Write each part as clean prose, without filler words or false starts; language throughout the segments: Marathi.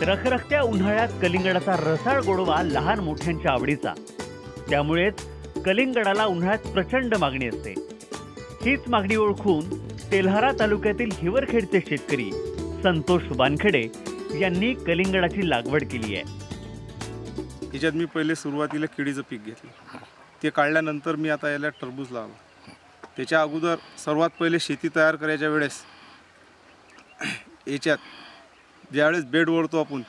रखरखत्या उन्हाळ्यात कलिंगडाचा रसाळ गोडवा लहान मोठ्यांच्या आवडीचा, त्यामुळेच कलिंगडाला उन्हाळ्यात प्रचंड मागणी असते। हीच मागणी ओळखून तेल्हारा तालुक्यातील हिवरखेडचे शेतकरी संतोष वानखेडे यांनी कलिंगडाची लागवड केली आहे। याच्यात मी पहिले सुरुवातीला केळीचं पीक घेतलं, ते काढल्यानंतर मी आता याला टरबूज लावलं। त्याच्या अगोदर सर्वात पहिले शेती तयार करायच्या वेळेस याच्यात ज्यावेळेस बेड ओढतो आपण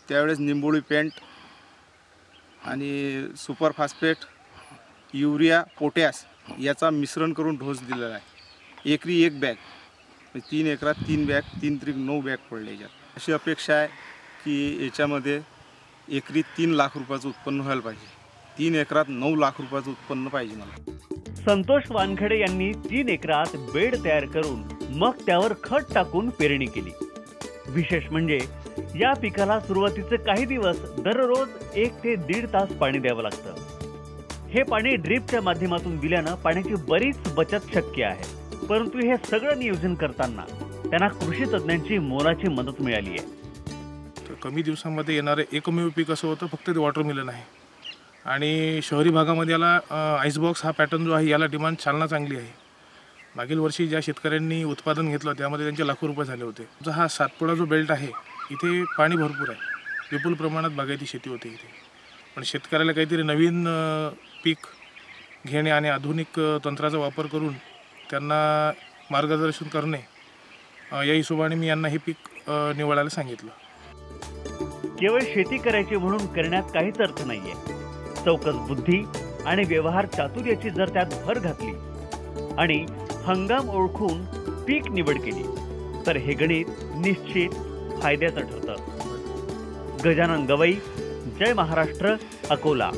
त्यावेळेस निंबोळी पेंट आणि सुपर फॉस्फेट, युरिया, पोटॅश याचा मिश्रण करून डोस दिलेला आहे। एकरी एक बॅग, 3 एकरात 3 बॅग, 3 त्रिक 9 बॅग पडले। याच्यात अशी अपेक्षा आहे की याच्यामध्ये एकरी 3 लाख रुपयाचं उत्पन्न व्हायला पाहिजे। 3 एकरात 9 लाख रुपयाचं उत्पन्न पाहिजे मला। संतोष वानखेडे यांनी 3 एकरात बेड तयार करून मग त्यावर खत टाकून पेरणी केली। विशेष म्हणजे या पिकाला सुरुवातीचे काही दिवस दररोज 1 ते 1.5 तास पाणी द्यावं लागतं। हे पाणी ड्रिपच्या माध्यमातून दिल्यानं पाण्याची बरीच बचत शक्य आहे। परंतु हे सगळं नियोजन करताना त्यांना कृषी तज्ञांची मोलाची मदत मिळाली आहे। कमी दिवसांमध्ये येणारे एकमेव पीक असं होतं फक्त ते वॉटरमेलन आहे। आणि शहरी भागामध्ये याला आईसबॉक्स हा पॅटर्न जो आहे याला डिमांड चालना चांगली आहे। मागील वर्षी ज्या शेतकऱ्यांनी उत्पादन घेतलं त्यामध्ये त्यांचे लाखो रुपये झाले होते। हा सातपुडा जो बेल्ट आहे इथे पाणी भरपूर आहे, विपुल प्रमाणात बागायती शेती होते इथे। पण शेतकऱ्याला काहीतरी नवीन पीक घेणे आणि आधुनिक तंत्राचा वापर करून त्यांना मार्गदर्शन करणे, या हिशोबाने मी यांना हे पीक निवडायला सांगितलं। केवळ शेती करायची म्हणून करण्यात काहीच अर्थ नाहीये। चौकस बुद्धी आणि व्यवहार चातुर्याची जर त्यात भर घातली आणि हंगाम ओळखून पीक निवड केली तर हे गणित निश्चित फायद्याचं ठरतं। गजानन गवई, जय महाराष्ट्र, अकोला।